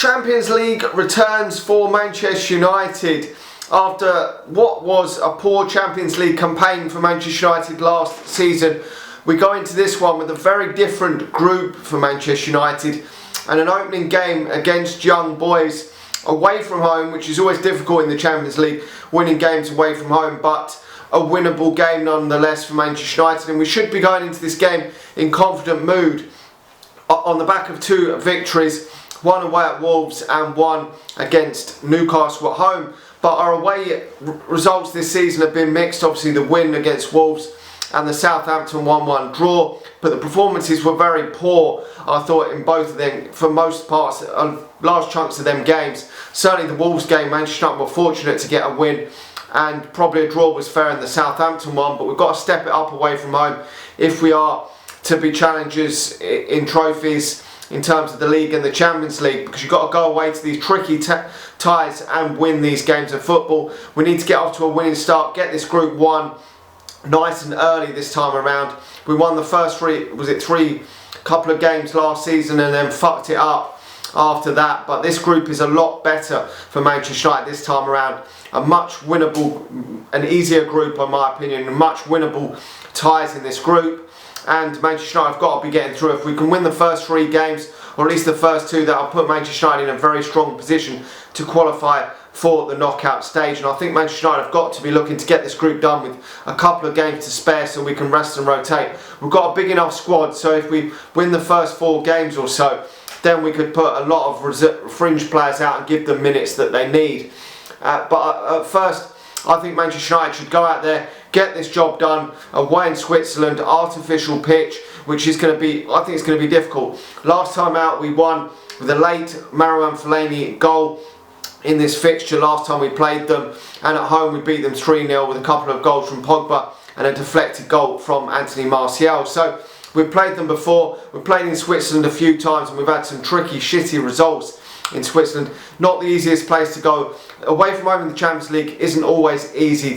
Champions League returns for Manchester United after what was a poor Champions League campaign for Manchester United last season. We go into this one with a very different group for Manchester United and an opening game against Young Boys away from home, which is always difficult in the Champions League, winning games away from home, but a winnable game nonetheless for Manchester United, and we should be going into this game in confident mood on the back of two victories, one away at Wolves and one against Newcastle at home. But our away results this season have been mixed. Obviously the win against Wolves and the Southampton 1-1 draw, but the performances were very poor, I thought, in both of them for most parts, large chunks of them games. Certainly the Wolves game, Manchester United were fortunate to get a win, and probably a draw was fair in the Southampton one, but we've got to step it up away from home if we are to be challengers in trophies in terms of the league and the Champions League, because you've got to go away to these tricky ties and win these games of football. We need to get off to a winning start, get this Group 1 nice and early this time around. We won the first three couple of games last season and then fucked it up after that, but this group is a lot better for Manchester United this time around. A much winnable, an easier group in my opinion, and much winnable ties in this group. And Manchester United have got to be getting through. If we can win the first three games, or at least the first two, that'll put Manchester United in a very strong position to qualify for the knockout stage. And I think Manchester United have got to be looking to get this group done with a couple of games to spare so we can rest and rotate. We've got a big enough squad, so if we win the first 4 games or so, then we could put a lot of fringe players out and give them minutes that they need. But at first, I think Manchester United should go out there, get this job done away in Switzerland, artificial pitch, which is going to be, I think it's going to be difficult. Last time out we won with a late Marouane Fellaini goal in this fixture last time we played them, and at home we beat them 3-0 with a couple of goals from Pogba and a deflected goal from Anthony Martial. So we've played them before, we've played in Switzerland a few times and we've had some tricky, shitty results in Switzerland. Not the easiest place to go. Away from home in the Champions League isn't always easy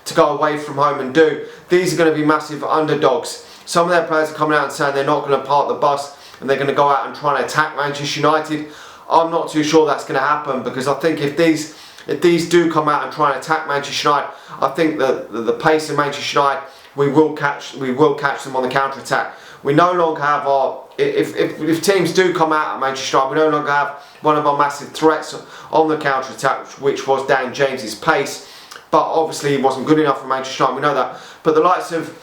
to go away from home and do. These are going to be massive underdogs. Some of their players are coming out and saying they're not going to park the bus and they're going to go out and try and attack Manchester United. I'm not too sure that's going to happen, because I think if these do come out and try and attack Manchester United, I think the pace of Manchester United, we will catch them on the counter attack. We no longer have our, if teams do come out at Manchester United, we no longer have one of our massive threats on the counter attack, which was Dan James's pace. But obviously he wasn't good enough for Manchester United, we know that. But the likes of,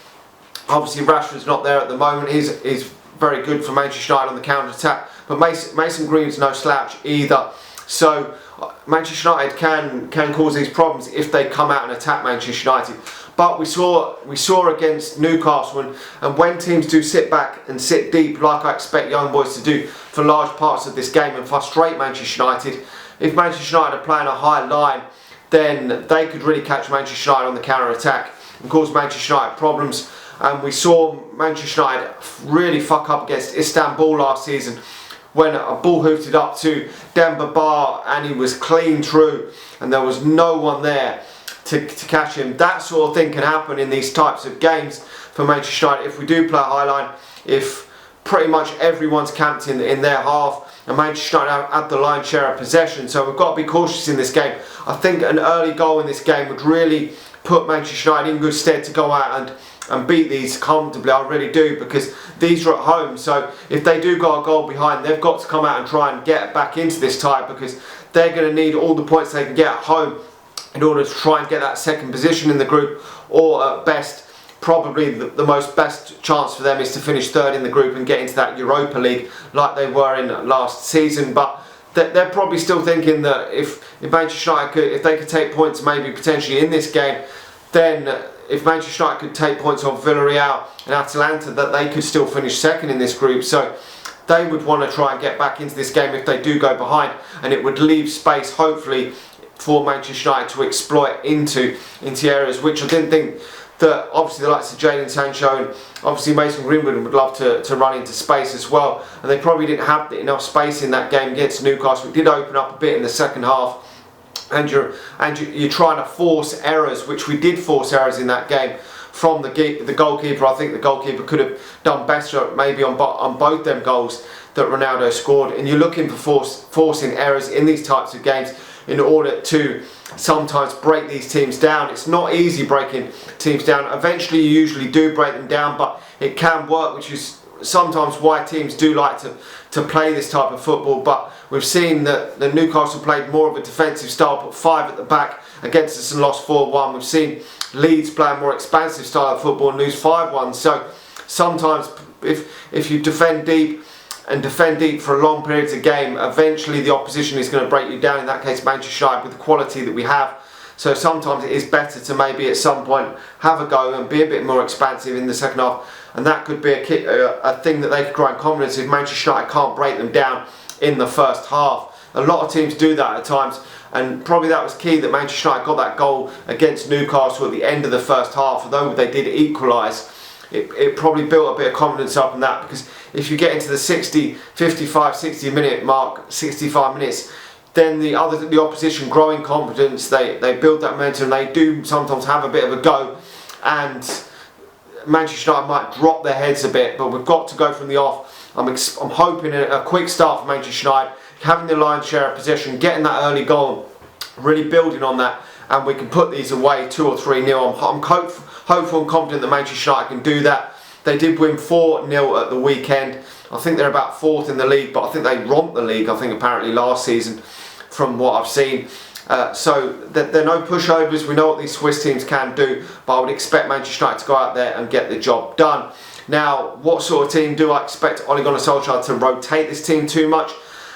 obviously Rashford's not there at the moment, he's very good for Manchester United on the counter attack. But Mason Green's no slouch either. So Manchester United can cause these problems if they come out and attack Manchester United. But we saw against Newcastle, and when teams do sit back and sit deep, like I expect Young Boys to do for large parts of this game, and frustrate Manchester United, if Manchester United are playing a high line, then they could really catch Manchester United on the counter attack and cause Manchester United problems. And we saw Manchester United really fuck up against Istanbul last season, when a ball hoofed up to Demba Ba and he was clean through and there was no one there to catch him. That sort of thing can happen in these types of games for Manchester United if we do play a high line, if pretty much everyone's camped in their half and Manchester United have the lion's share of possession. So we've got to be cautious in this game. I think an early goal in this game would really put Manchester United in good stead to go out and beat these comfortably. I really do, because these are at home, so if they do go a goal behind, they've got to come out and try and get back into this tie, because they're going to need all the points they can get at home in order to try and get that second position in the group, or at best, probably the most best chance for them is to finish third in the group and get into that Europa League like they were in last season. But they're probably still thinking that if Manchester United if they could take points maybe potentially in this game, then if Manchester United could take points on Villarreal and Atalanta, that they could still finish second in this group. So they would want to try and get back into this game if they do go behind, and it would leave space hopefully for Manchester United to exploit into areas which I didn't think that, obviously the likes of Jadon Sancho and obviously Mason Greenwood would love to run into space as well, and they probably didn't have enough space in that game against Newcastle. It did open up a bit in the second half, and you're trying to force errors, which we did force errors in that game from the goalkeeper. I think the goalkeeper could have done better maybe on both them goals that Ronaldo scored, and you're looking for forcing errors in these types of games in order to sometimes break these teams down. It's not easy breaking teams down. Eventually you usually do break them down, but it can work, which is sometimes why teams do like to play this type of football. But we've seen that the Newcastle played more of a defensive style, put 5 at the back against us and lost 4-1. We've seen Leeds play a more expansive style of football and lose 5-1. So sometimes if you defend deep for long periods of game, eventually the opposition is going to break you down. In that case, Manchester United, with the quality that we have. So sometimes it is better to maybe at some point have a go and be a bit more expansive in the second half, and that could be a thing that they could grow in confidence if Manchester United can't break them down in the first half. A lot of teams do that at times, and probably that was key that Manchester United got that goal against Newcastle at the end of the first half. Although they did equalise, it probably built a bit of confidence up in that, because if you get into the 60 minute mark, 65 minutes, then the opposition grow in confidence, they build that momentum, they do sometimes have a bit of a go, and Manchester United might drop their heads a bit. But we've got to go from the off. I'm hoping a quick start for Manchester United, having the lion's share of possession, getting that early goal, really building on that, and we can put these away 2 or 3-0. I'm hopeful and confident that Manchester United can do that. They did win 4-0 at the weekend. I think they're about 4th in the league, but I think they romped the league, I think, apparently last season, from what I've seen. So they're no pushovers. We know what these Swiss teams can do, but I would expect Manchester United to go out there and get the job done. Now, what sort of team do I expect Ole Gunnar Solskjaer to rotate this team too much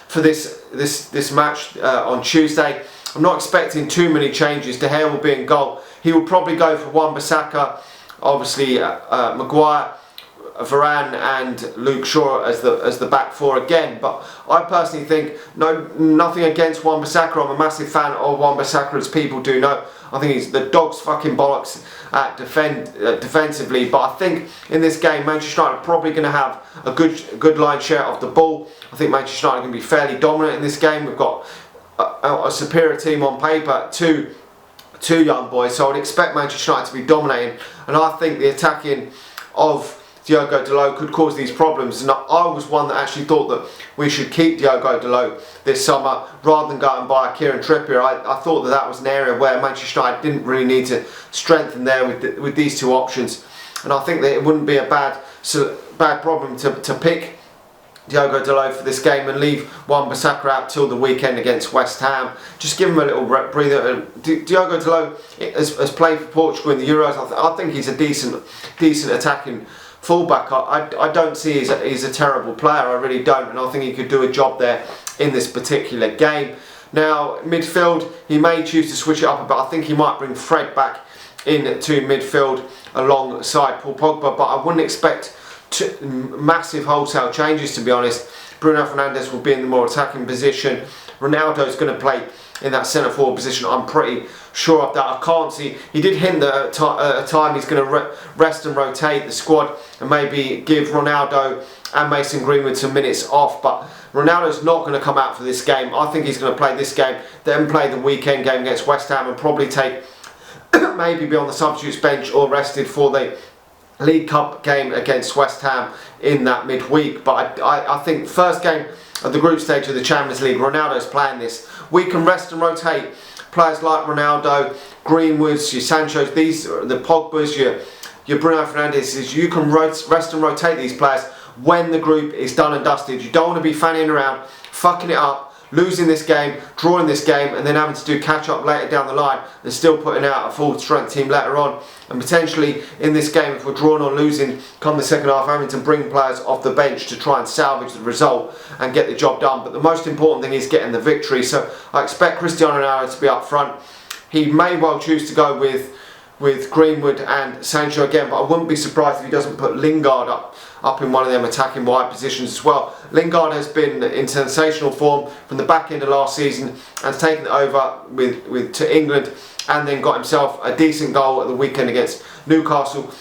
for this match on Tuesday? I'm not expecting too many changes. De Gea will be in goal. He will probably go for Wan-Bissaka, obviously Maguire, Varane and Luke Shaw as the back 4 again. But I personally think, nothing against Wan-Bissaka. I'm a massive fan of Wan-Bissaka, as people do know. I think he's the dog's fucking bollocks at defensively. But I think in this game, Manchester United are probably going to have a good line share of the ball. I think Manchester United are going to be fairly dominant in this game. We've got a superior team on paper, two young boys, so I would expect Manchester United to be dominating, and I think the attacking of Diogo Dalot could cause these problems. And I was one that actually thought that we should keep Diogo Dalot this summer rather than go and buy Kieran Trippier. I thought that was an area where Manchester United didn't really need to strengthen there with these 2 options, and I think that it wouldn't be a bad problem to pick Diogo Dalot for this game and leave Wan-Bissaka out till the weekend against West Ham. Just give him a little breather. Diogo Dalot has played for Portugal in the Euros. I think he's a decent attacking fullback. I don't see he's a terrible player. I really don't, and I think he could do a job there in this particular game. Now, midfield, he may choose to switch it up a bit. I think he might bring Fred back into midfield alongside Paul Pogba, but I wouldn't expect massive wholesale changes, to be honest. Bruno Fernandes will be in the more attacking position. Ronaldo's going to play in that centre forward position. I'm pretty sure of that. I can't see. He did hint that at a time he's going to rest and rotate the squad and maybe give Ronaldo and Mason Greenwood some minutes off, but Ronaldo's not going to come out for this game. I think he's going to play this game, then play the weekend game against West Ham, and probably take maybe be on the substitutes bench or rested for the League Cup game against West Ham in that midweek. But I think first game of the group stage of the Champions League, Ronaldo's playing this. We can rest and rotate players like Ronaldo, Greenwoods, your Sanchos, the Pogbas, your Bruno Fernandes. You can rest and rotate these players when the group is done and dusted. You don't want to be fanning around, fucking it up, losing this game, drawing this game, and then having to do catch up later down the line and still putting out a full strength team later on. And potentially in this game, if we're drawing or losing come the second half, having to bring players off the bench to try and salvage the result and get the job done. But the most important thing is getting the victory. So I expect Cristiano Ronaldo to be up front. He may well choose to go with Greenwood and Sancho again, but I wouldn't be surprised if he doesn't put Lingard up in one of them attacking wide positions as well. Lingard has been in sensational form from the back end of last season and has taken it over to England, and then got himself a decent goal at the weekend against Newcastle.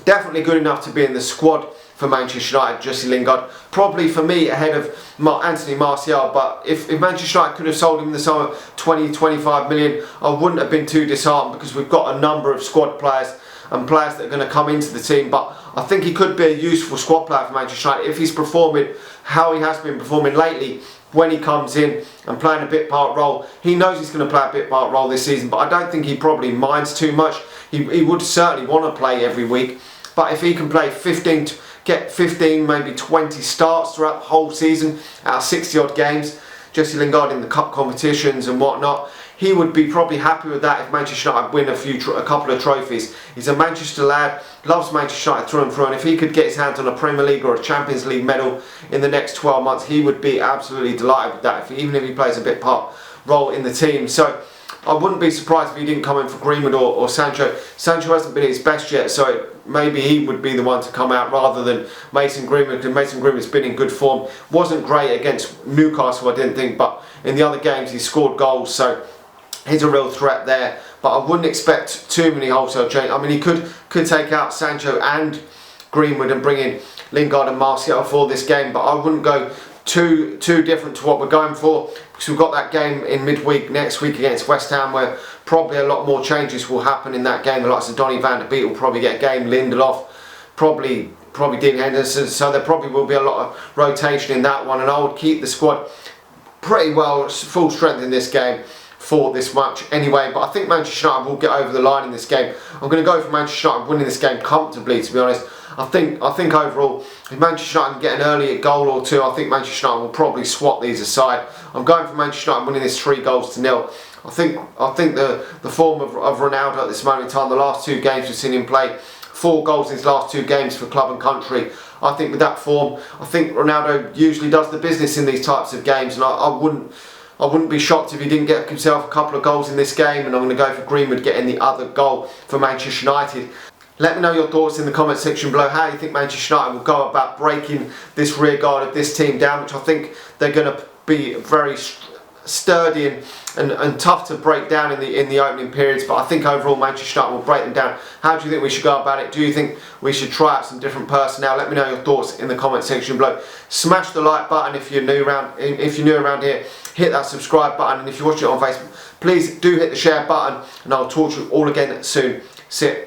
Definitely good enough to be in the squad for Manchester United, Jesse Lingard. Probably for me ahead of Anthony Martial, but if Manchester United could have sold him in the summer 20-25 million, I wouldn't have been too disheartened, because we've got a number of squad players and players that are going to come into the team. But I think he could be a useful squad player for Manchester United if he's performing how he has been performing lately. When he comes in and playing a bit part role, he knows he's going to play a bit part role this season, but I don't think he probably minds too much. He would certainly want to play every week, but if he can play 15, maybe 20 starts throughout the whole season out of 60 odd games, Jesse Lingard in the cup competitions and whatnot, he would be probably happy with that if Manchester United win a couple of trophies. He's a Manchester lad, loves Manchester United through and through, and if he could get his hands on a Premier League or a Champions League medal in the next 12 months, he would be absolutely delighted with that, even if he plays a bit part role in the team. So I wouldn't be surprised if he didn't come in for Greenwood or Sancho. Sancho hasn't been at his best yet, so maybe he would be the one to come out rather than Mason Greenwood, because Mason Greenwood's been in good form. Wasn't great against Newcastle, I didn't think, but in the other games he scored goals, so he's a real threat there. But I wouldn't expect too many wholesale changes. I mean, he could take out Sancho and Greenwood and bring in Lingard and Martial for this game, but I wouldn't go too different to what we're going for, because we've got that game in midweek next week against West Ham where probably a lot more changes will happen in that game. The likes of Donny van der Beek will probably get a game, Lindelof, probably Dean Henderson, so there probably will be a lot of rotation in that one, and I would keep the squad pretty well full strength in this game for this match anyway. But I think Manchester United will get over the line in this game. I'm going to go for Manchester United winning this game comfortably, to be honest. I think overall, if Manchester United can get an early goal or two, I think Manchester United will probably swap these aside. I'm going for Manchester United winning this 3-0. I think the form of Ronaldo at this moment in time, the last 2 games we've seen him play, 4 goals in his last 2 games for club and country. I think with that form, I think Ronaldo usually does the business in these types of games, and I wouldn't be shocked if he didn't get himself a couple of goals in this game, and I'm going to go for Greenwood getting the other goal for Manchester United. Let me know your thoughts in the comment section below. How you think Manchester United will go about breaking this rear guard of this team down, which I think they're going to be very sturdy and tough to break down in the opening periods, but I think overall Manchester United will break them down. How do you think we should go about it? Do you think we should try out some different personnel? Let me know your thoughts in the comment section below. Smash the like button if you're new around here. Hit that subscribe button, and if you're watching it on Facebook, please do hit the share button, and I'll talk to you all again soon. See ya.